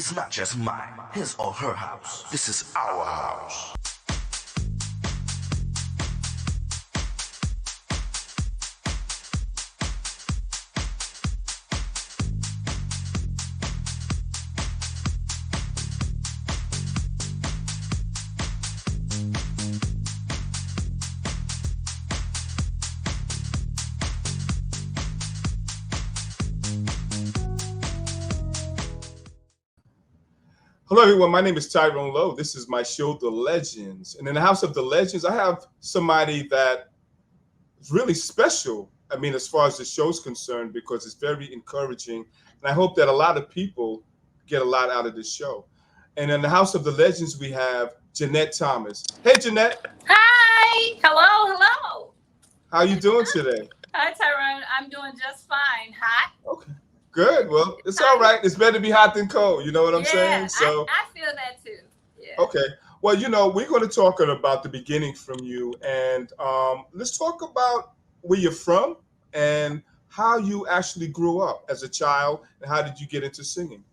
It's not just mine, his or her house. This is our house. Hello, everyone. My name is Tyrone Lowe. This is my show, The Legends. And in the House of the Legends, I have somebody that is really special. I mean, as far as the show's concerned, because it's very encouraging. And I hope that a lot of people get a lot out of this show. And in the House of the Legends, we have Jeanette Thomas. Hey, Jeanette. Hi. Hello. Hello. How you doing today? Hi, Tyrone. I'm doing just fine. Hot? Okay. Good. Well, it's all right. It's better to be hot than cold. You know what I'm saying? So I feel that too. Yeah. Okay. Well, we're going to talk about the beginning from you, and let's talk about where you're from and how you actually grew up as a child, and how did you get into singing?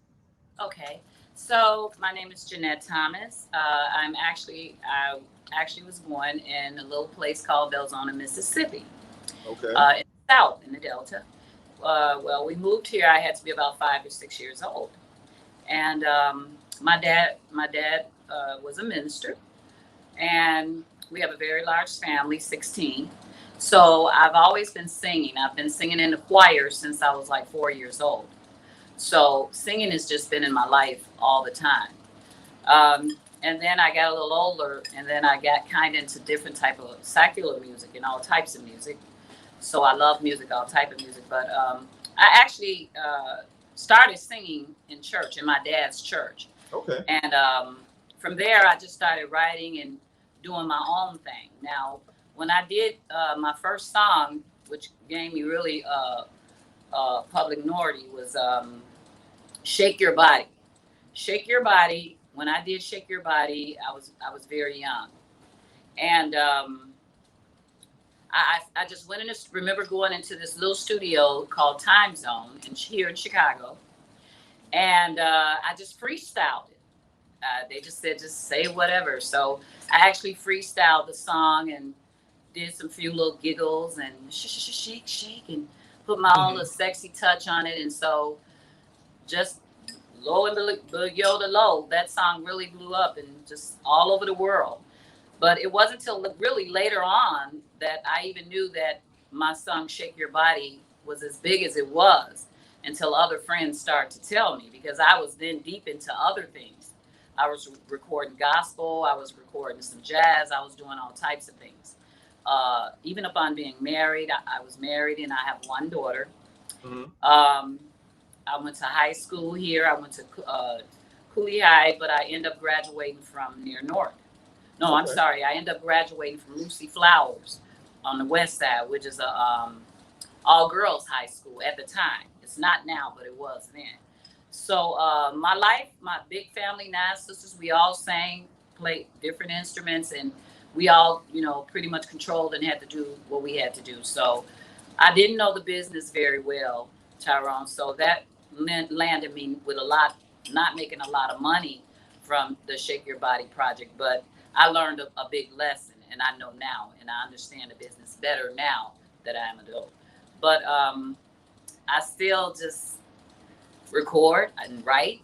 Okay. So my name is Jeanette Thomas. I actually was born in a little place called Belzona, Mississippi. Okay. In the South, in the Delta. Well, we moved here. I had to be about 5 or 6 years old, and my dad was a minister, and we have a very large family, 16. So I've always been singing. I've been singing in the choir since I was like 4 years old. So singing has just been in my life all the time. And then I got a little older, and then I got kind of into different type of secular music and all types of music. So I love music, all type of music. But I actually started singing in church, in my dad's church. Okay. And from there, I just started writing and doing my own thing. Now, when I did my first song, which gave me really public notoriety, was "Shake Your Body." "Shake Your Body." When I did "Shake Your Body," I was very young, and I just went in this, remember going into this little studio called Time Zone here in Chicago. And I just freestyled it. They just said, just say whatever. So I actually freestyled the song and did some few little giggles and shake, shake, and put my own little sexy touch on it. And so just lo and behold, that song really blew up and just all over the world. But it wasn't until really later on that I even knew that my song "Shake Your Body" was as big as it was, until other friends started to tell me, because I was then deep into other things. I was recording gospel, I was recording some jazz, I was doing all types of things. Even upon being married, I was married and I have one daughter. Mm-hmm. I went to high school here. I went to Cooley High, but I ended up graduating from near North. No, I'm sorry. I ended up graduating from Lucy Flowers on the west side, which is a all-girls high school at the time. It's not now, but it was then. So my life, my big family, 9 sisters, we all sang, played different instruments, and we all, pretty much controlled and had to do what we had to do. So I didn't know the business very well, Tyrone. So that landed me with not making a lot of money from the Shake Your Body project, but I learned a big lesson, and I know now, and I understand the business better now that I am an adult. But I still just record and write,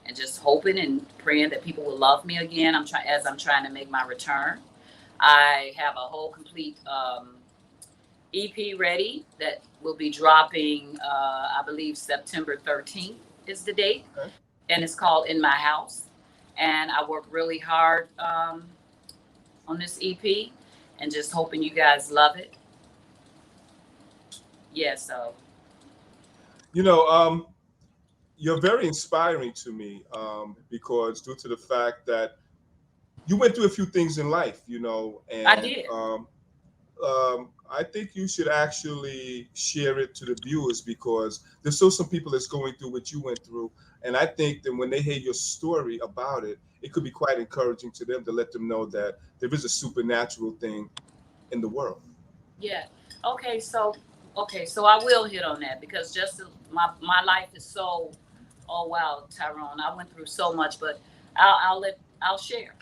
and just hoping and praying that people will love me again. I'm trying to make my return. I have a whole complete EP ready that will be dropping. I believe September 13th is the date, and it's called "In My House." And I work really hard on this EP, and just hoping you guys love it. Yeah, so. You're very inspiring to me because due to the fact that you went through a few things in life, and I did. I think you should actually share it to the viewers, because there's still some people that's going through what you went through. And I think that when they hear your story about it, it could be quite encouraging to them, to let them know that there is a supernatural thing in the world. Yeah. Okay, so I will hit on that, because just my life is so Oh wow, Tyrone, I went through so much, but I'll share.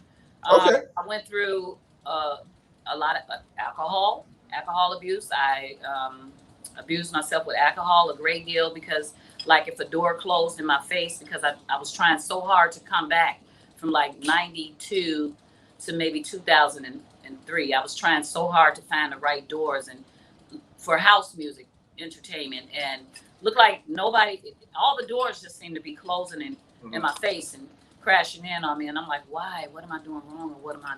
Okay. I went through a lot of alcohol abuse. I abused myself with alcohol a great deal because, like, if a door closed in my face, because I was trying so hard to come back from like 92 to maybe 2003. I was trying so hard to find the right doors and for house music entertainment, and looked like nobody, all the doors just seemed to be closing in my face and crashing in on me. And I'm like, why? What am I doing wrong, or what am I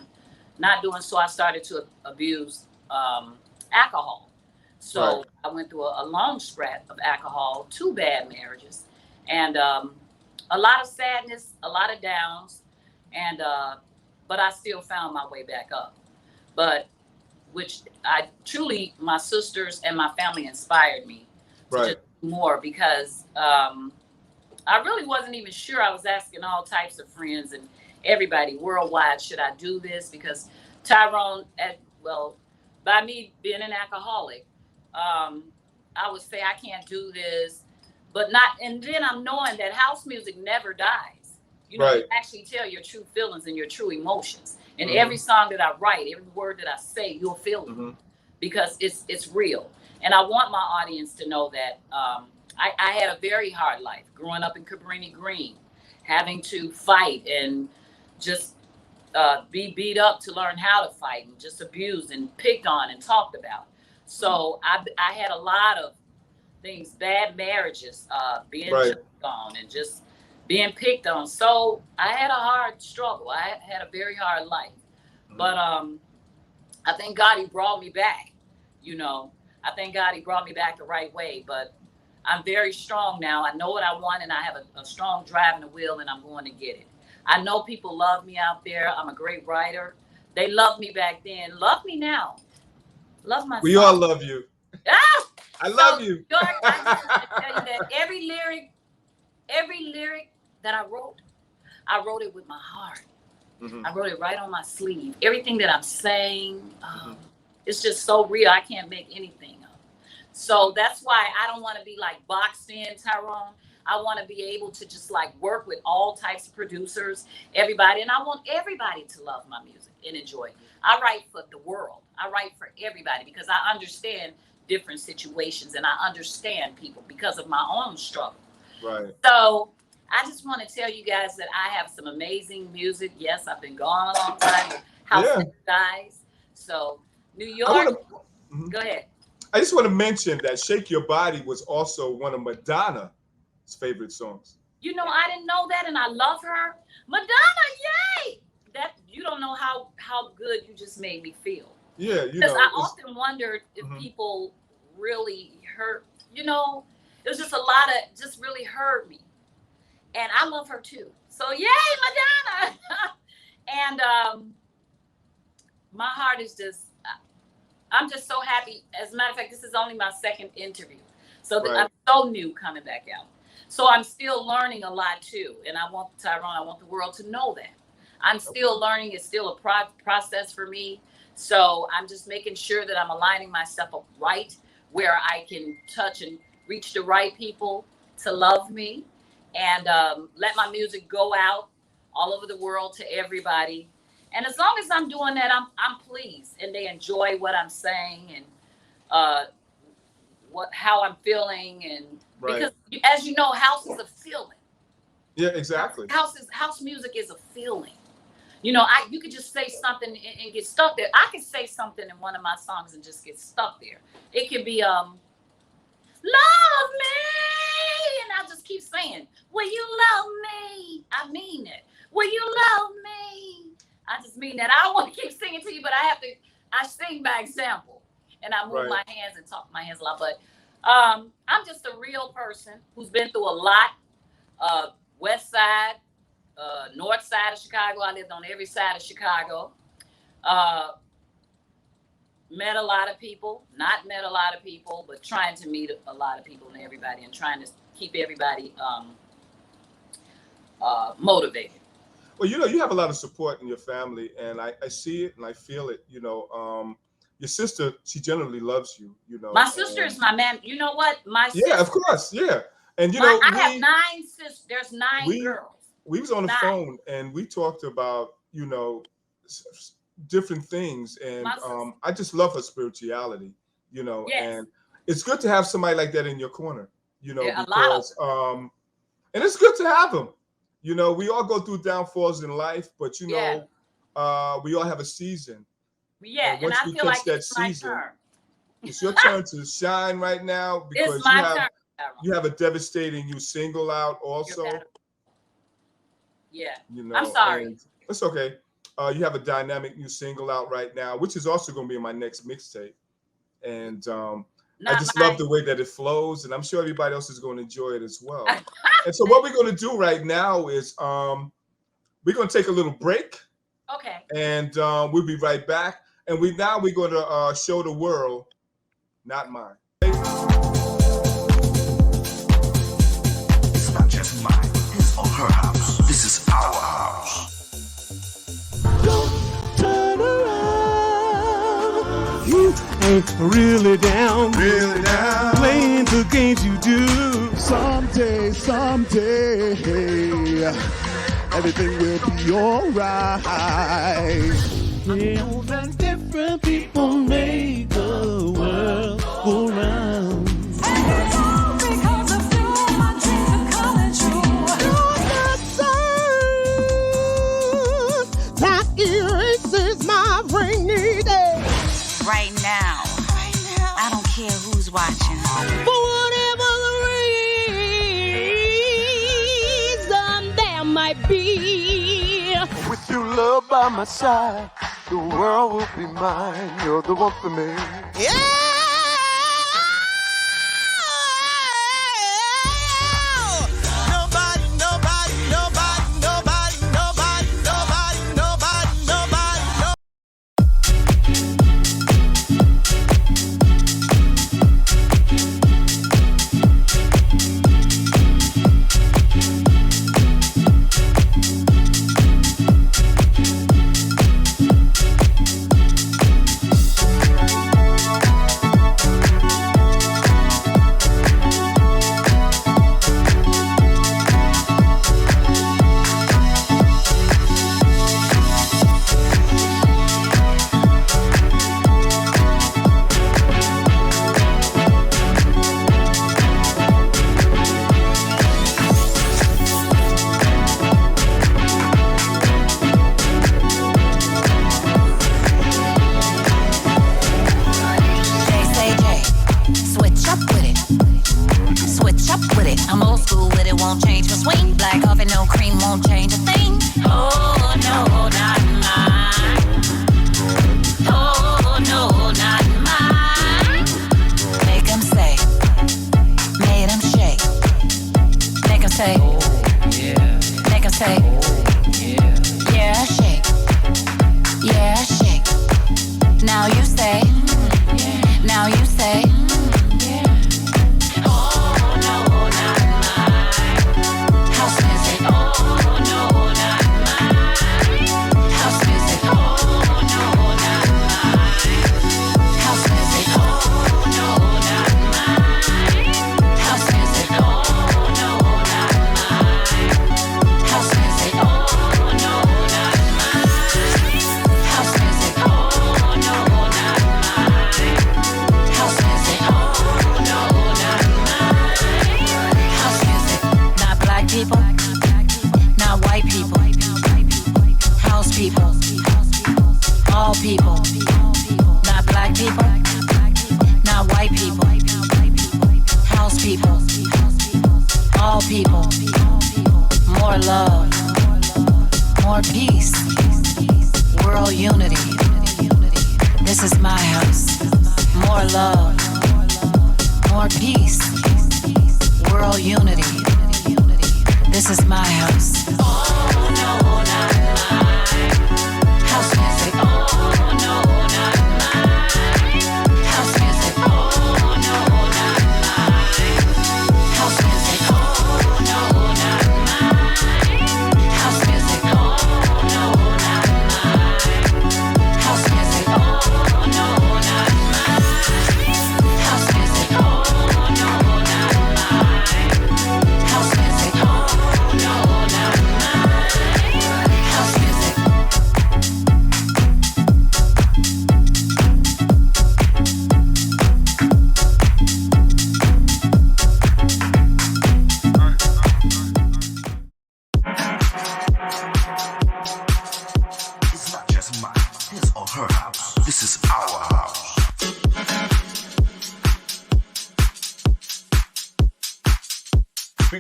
not doing? So I started to abuse alcohol. So Right. I went through a long stretch of alcohol, 2 bad marriages, and a lot of sadness, a lot of downs, and but I still found my way back up. But which I truly, my sisters and my family inspired me to Right. just do more, because I really wasn't even sure. I was asking all types of friends and everybody worldwide, should I do this? Because Tyrone, well, by me being an alcoholic, I would say I can't do this, but not. And then I'm knowing that house music never dies. You know, Right. you actually tell your true feelings and your true emotions. And every song that I write, every word that I say, you'll feel it because it's real. And I want my audience to know that I had a very hard life growing up in Cabrini Green, having to fight and just be beat up to learn how to fight, and just abused and picked on and talked about. So I had a lot of things, bad marriages, being Right. jumped on, and just being picked on. So I had a hard struggle. I had a very hard life. But I thank God he brought me back. You know, I thank God he brought me back the right way. But I'm very strong now. I know what I want, and I have a strong drive and a will, and I'm going to get it. I know people love me out there. I'm a great writer. They loved me back then. Love me now. Love my We song. all love you. Ah! I love So, you. York, I just want to tell you that every lyric that I wrote it with my heart. I wrote it right on my sleeve. Everything that I'm saying, it's just so real. I can't make anything up. So that's why I don't want to be like boxed in, Tyrone. I want to be able to just like work with all types of producers, everybody. And I want everybody to love my music and enjoy it. I write for the world. I write for everybody because I understand different situations, and I understand people because of my own struggle. Right. So I just want to tell you guys that I have some amazing music. Yes, I've been gone a long time. House Yeah. guys. So New I York. want to. Go ahead. I just want to mention that "Shake Your Body" was also one of Madonna's favorite songs. You know, I didn't know that, and I love her. Madonna, yay! That you don't know how good you just made me feel. Yeah, you Because know. I often wondered if people really hurt. You know, it was just a lot of just really hurt me, and I love her too. So yay, Madonna! And my heart is just. I'm just so happy. As a matter of fact, this is only my second interview, so Right. I'm so new coming back out. So I'm still learning a lot too, and I want Tyrone, I want the world to know that I'm still learning. It's still a process for me. So I'm just making sure that I'm aligning myself up right where I can touch and reach the right people to love me, and let my music go out all over the world to everybody. And as long as I'm doing that, I'm pleased, and they enjoy what I'm saying, and how I'm feeling, and because as you know, house is a feeling. Yeah, exactly. House music is a feeling. You know, you could just say something and get stuck there. I could say something in one of my songs and just get stuck there. It could be love me, and I'll just keep saying, will you love me? I mean it. Will you love me? I just mean that. I don't want to keep singing to you, but I sing by example, and I move my hands and talk my hands a lot. But I'm just a real person who's been through a lot. West side, north side of Chicago. I lived on every side of Chicago. Met a lot of people, not met a lot of people, but trying to meet a lot of people and everybody, and trying to keep everybody motivated. Well, you know, you have a lot of support in your family, and I see it and I feel it. You know, your sister, she generally loves you. You know, my sister is my man. You know what? My sister, yeah, of course, yeah. And you I know, have 9 sisters. There's 9 girls. We was on the 9. phone and we talked about, different things, and I just love her spirituality, Yes. and it's good to have somebody like that in your corner, Yeah, because and it's good to have them. We all go through downfalls in life, but we all have a season. Yeah, and once I we feel catch like that it's my season, turn. it's your turn to shine right now, because It's my turn. you have a devastating new single out also. Yeah. I'm sorry. It's okay. You have a dynamic new single out right now, which is also going to be in my next mixtape. And I just love the way that it flows, and I'm sure everybody else is going to enjoy it as well. And so what we're going to do right now is we're going to take a little break. Okay. And we'll be right back. And we're going to show the world, not mine. It's not just mine, his or her house. This is our house. Don't turn around. You ain't really down. Playing the games you do. Someday, everything will be alright. Real and different people make the world go round. Because of you, my dreams are coming true. That erases my rainy day. Right now, I don't care who's watching. For whatever the reason there might be. With your love by my side, the world will be mine. You're the one for me. Yeah.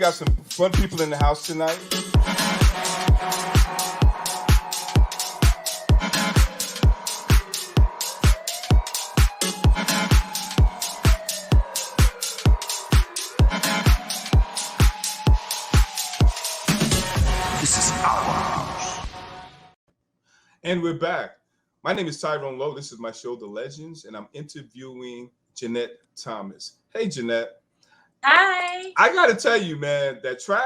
got some fun people in the house tonight. This is our house. And we're back. My name is Tyrone Lowe. This is my show, The Legends, and I'm interviewing Jeanette Thomas. Hey, Jeanette. Hi. I got to tell you, man, that track,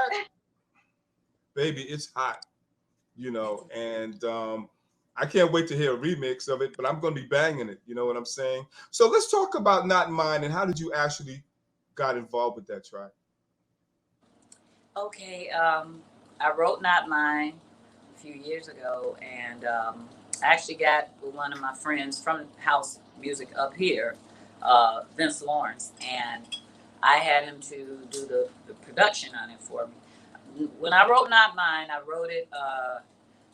baby, it's hot, you know, and I can't wait to hear a remix of it, but I'm going to be banging it. You know what I'm saying? So let's talk about Not Mine and how did you actually got involved with that track? Okay. I wrote Not Mine a few years ago, and I actually got with one of my friends from house music up here, Vince Lawrence, and I had him to do the production on it for me. When I wrote Not Mine, I wrote it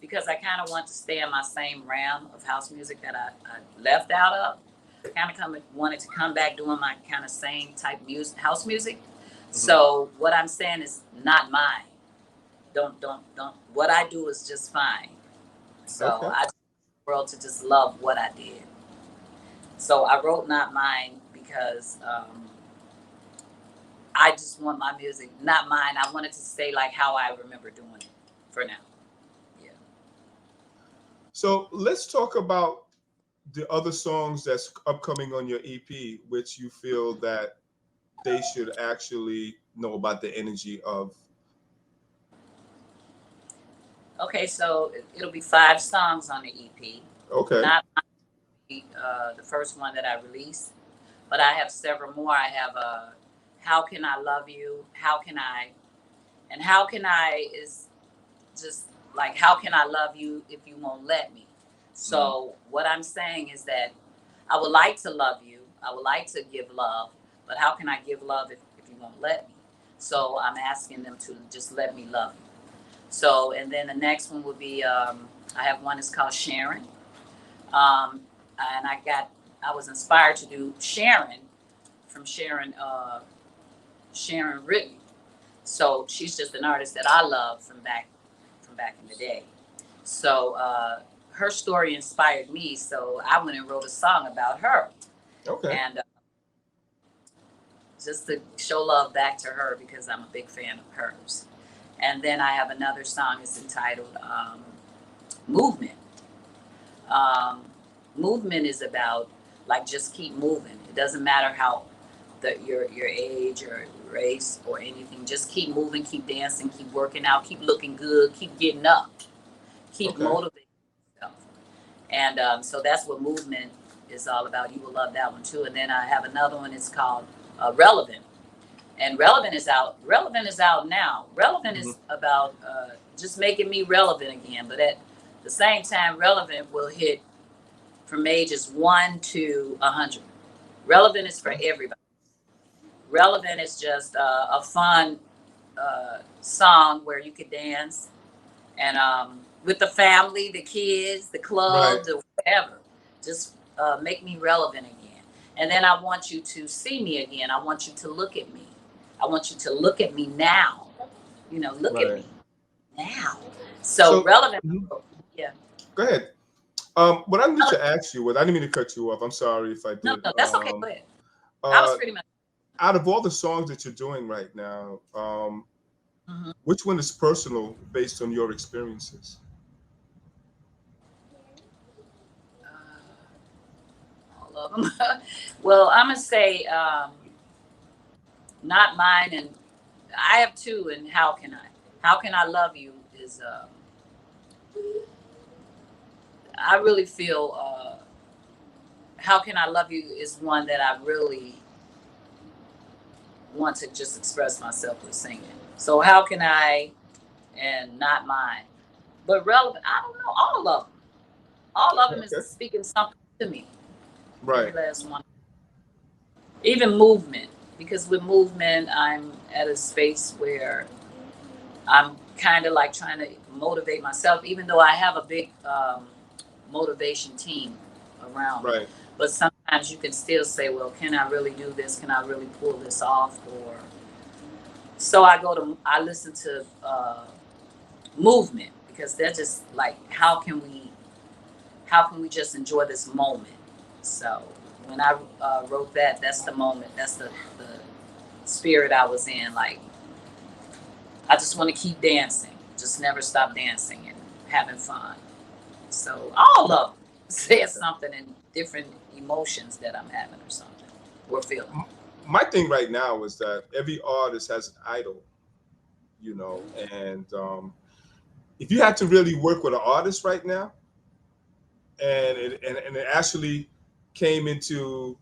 because I kind of want to stay in my same realm of house music that I left out of. Kind of wanted to come back doing my kind of same type music, house music. Mm-hmm. So what I'm saying is not mine. Don't. What I do is just fine. So I want the world to just love what I did. So I wrote Not Mine because I just want my music, not mine. I wanted to stay like how I remember doing it for now. Yeah. So let's talk about the other songs that's upcoming on your EP, which you feel that they should actually know about the energy of. Okay, so it'll be 5 songs on the EP. Okay. Not the first one that I released, but I have several more. I have How Can I Love You? How Can I? And How Can I is just like, how can I love you if you won't let me? So what I'm saying is that I would like to love you. I would like to give love, but how can I give love if you won't let me? So I'm asking them to just let me love you. So, and then the next one would be, I have one that's called Sharon. And I was inspired to do Sharon from Sharon Ridley. So she's just an artist that I love from back in the day. So her story inspired me. So I went and wrote a song about her. Okay. And just to show love back to her because I'm a big fan of hers. And then I have another song. It's entitled Movement. Movement is about like just keep moving. It doesn't matter how your age or race or anything. Just keep moving, keep dancing, keep working out, keep looking good, keep getting up, keep motivating yourself. And so that's what movement is all about. You will love that one too. And then I have another one. It's called Relevant. And Relevant is out now. Relevant is about just making me relevant again. But at the same time, Relevant will hit from ages 1 to 100. Relevant is for everybody. Relevant is just a fun song where you could dance and with the family, the kids, the club, the whatever. Just make me relevant again. And then I want you to see me again. I want you to look at me. I want you to look at me now. You know, look at me now. So Relevant. Yeah. Go ahead. What I need to ask you, I didn't mean to cut you off. I'm sorry if I did. No, that's okay. Go ahead. I was pretty much. Out of all the songs that you're doing right now, which one is personal based on your experiences? All of them. Well, I'm gonna say Not Mine, and I have 2. And How Can I? How Can I Love You is. I really feel How Can I Love You is one that I really want to just express myself with singing. So How Can I and Not Mine. But Relevant, I don't know, all of them. All of them is speaking something to me. Right. Every last one. Even Movement, because with Movement, I'm at a space where I'm kind of like trying to motivate myself, even though I have a big motivation team around me. But sometimes you can still say, well, can I really do this? Can I really pull this off? Or So I listen to movement, because they're just like, how can we just enjoy this moment? So when I wrote that, that's the moment, that's the spirit I was in. Like, I just want to keep dancing, just never stop dancing and having fun. So all of them says something in different emotions that I'm having or something, or feeling. My thing right now is that every artist has an idol, you know, and if you had to really work with an artist right now, and it actually came into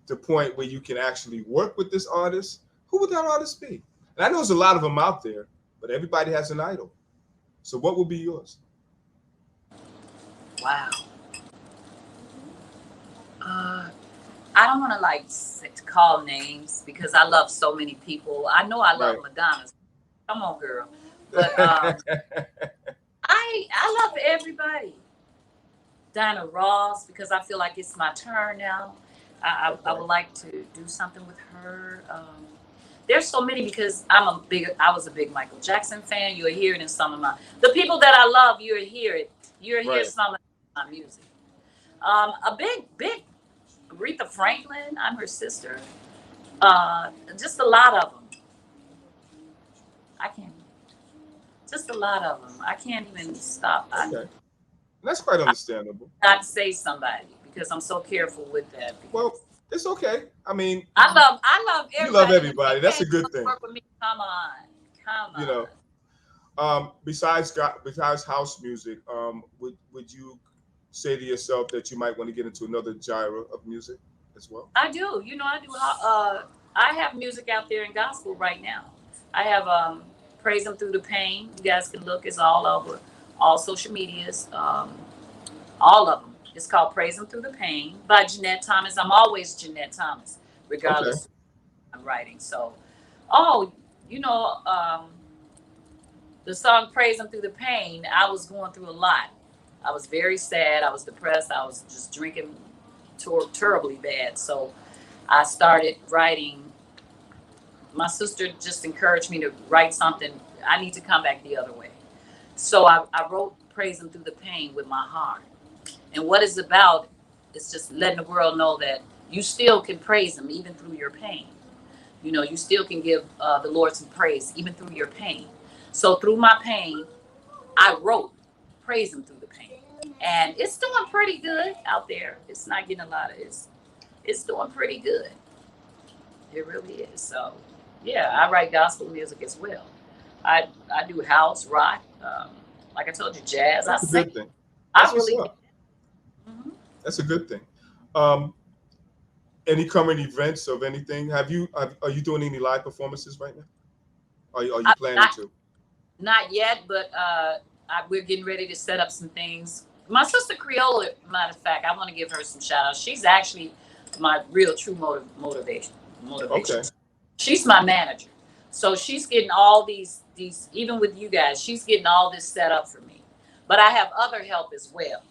the point where you can actually work with this artist, who would that artist be? And I know there's a lot of them out there, but everybody has an idol. So what would be yours? Wow. I don't want to like call names, because I love so many people. I know I love Right. Madonna. Come on, girl. But I love everybody. Diana Ross, because I feel like it's my turn now. I would like to do something with her. There's so many, because I was a big Michael Jackson fan. You'll hear it in some of the people that I love. You'll hear it. You'll hear Right. some of my music. A big Aretha Franklin. I'm her sister. Just a lot of them. I can't. Just a lot of them. I can't even stop. Okay. That's quite understandable. Not say somebody, because I'm so careful with that. Well, it's okay. I mean, I love everybody. you love everybody. That's a Hey, good thing. work with me. Come on. You know, besides house music, would you say to yourself that you might want to get into another genre of music as well? I do. You know, I do. I have music out there in gospel right now. I have Praise Him Through the Pain. You guys can look. It's all over all social medias. All of them. It's called Praise Him Through the Pain by Jeanette Thomas. I'm always Jeanette Thomas, regardless of what I'm writing. So, you know, the song Praise Him Through the Pain, I was going through a lot. I was very sad. I was depressed. I was just drinking terribly bad. So I started writing. My sister just encouraged me to write something. I need to come back the other way. So I wrote Praise Him Through the Pain with my heart. And what it's about is just letting the world know that you still can praise Him even through your pain. You know, you still can give the Lord some praise even through your pain. So through my pain, I wrote Praise Him Through the Pain. And it's doing pretty good out there. It's not getting a lot of it's doing pretty good. It really is. So yeah, I write gospel music as well. I do house, rock, like I told you, jazz. That's I a sing. good thing. I That's what's really up. Mhm. That's a good thing. Any current events of anything? Are you doing any live performances right now? Are you planning not, to? not yet, but we're getting ready to set up some things. My sister Creola, matter of fact, I want to give her some shout outs. She's actually my real true motivation. Okay. She's my manager. So she's getting all these, even with you guys, she's getting all this set up for me. But I have other help as well.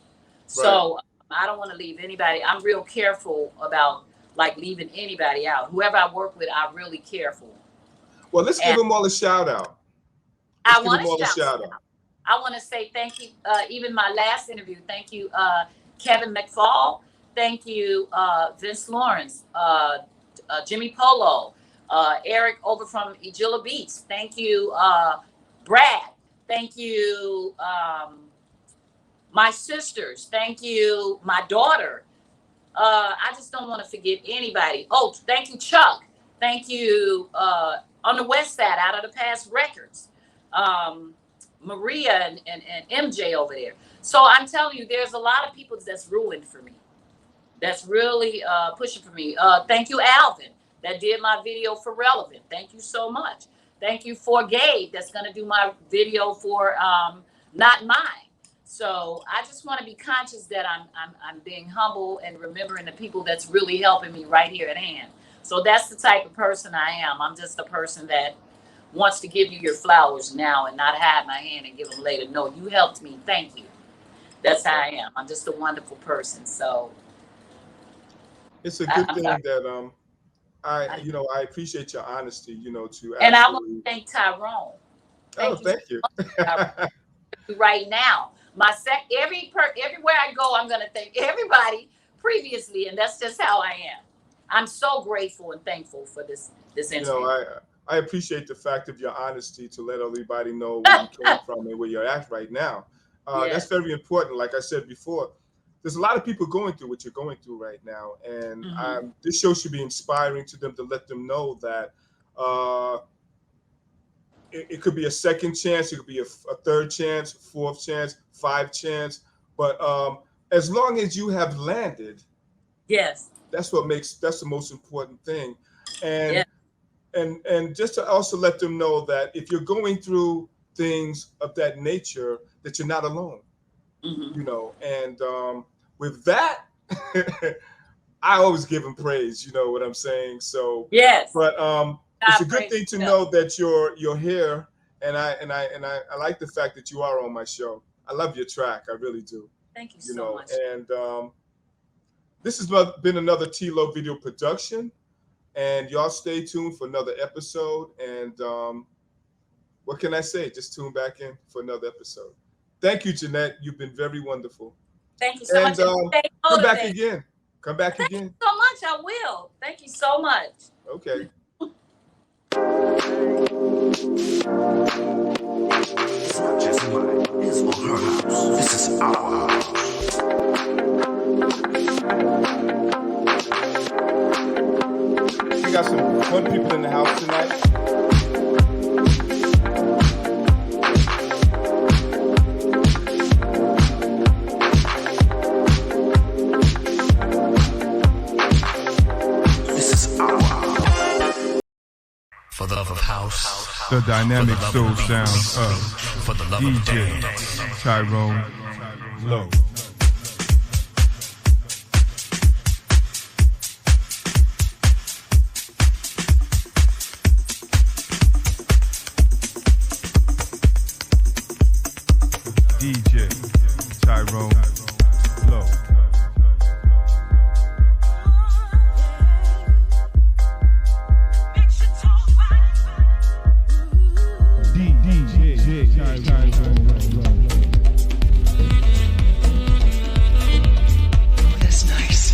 So I don't want to leave anybody. I'm real careful about like leaving anybody out. Whoever I work with, I'm really careful. Well, let's give And them all a shout out. I Let's give want them all to a shout shout out. out. I want to say thank you. Even my last interview, thank you, Kevin McFall. Thank you, Vince Lawrence, Jimmy Polo, Eric over from Egilla Beats. Thank you, Brad. Thank you, my sisters. Thank you, my daughter. I just don't want to forget anybody. Oh, thank you, Chuck. Thank you, on the West Side, out of the past records. Maria and MJ over there. So I'm telling you, there's a lot of people that's ruined for me. That's really pushing for me. Thank you, Alvin, that did my video for Relevant. Thank you so much. Thank you for Gabe, that's going to do my video for Not Mine. So I just want to be conscious that I'm being humble and remembering the people that's really helping me right here at hand. So that's the type of person I am. I'm just a person that wants to give you your flowers now and not hide my hand and give them later. No, you helped me. Thank you. That's how I am. I'm just a wonderful person. So It's a good I'm thing sorry. that I appreciate your honesty, to And I want actually. to thank Tyrone. Thank you. Right now, everywhere I go, I'm going to thank everybody previously, and that's just how I am. I'm so grateful and thankful for this interview. I appreciate the fact of your honesty to let everybody know where you came from and where you're at right now. That's very important. Like I said before, there's a lot of people going through what you're going through right now, and this show should be inspiring to them, to let them know that it could be a second chance, it could be a third chance, fourth chance, 5 chance, but as long as you have landed, Yes, that's the most important thing. And yeah. and just to also let them know that if you're going through things of that nature, that you're not alone. And with that, I always give them praise, you know what I'm saying? So Yes. but it's a good thing to know that you're here, and I like the fact that you are on my show. I love your track, I really do. Thank you so much. And this has been another T-Lo video production, and y'all stay tuned for another episode. And what can I say? Just tune back in for another episode. Thank you, Jeanette. You've been very wonderful. Thank you so much. Come back again. Come back again. Thank you so much. I will. Thank you so much. Okay. It's not just mine, his or her house. This is our house. We got some fun people in the house tonight. This is our house. For the love of house. The dynamic soul sounds of For the love of DJ dance. Tyrone Lowe. DJ Tyrone Lowe. DJ Tyrone Lowe. That's nice.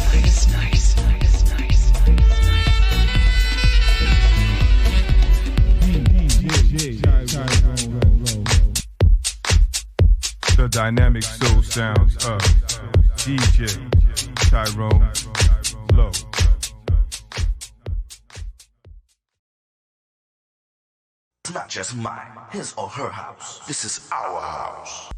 DJ Tyrone Lowe. The dynamic soul sounds of DJ Tyrone Lowe. It's not just mine, his or her house. This is our house.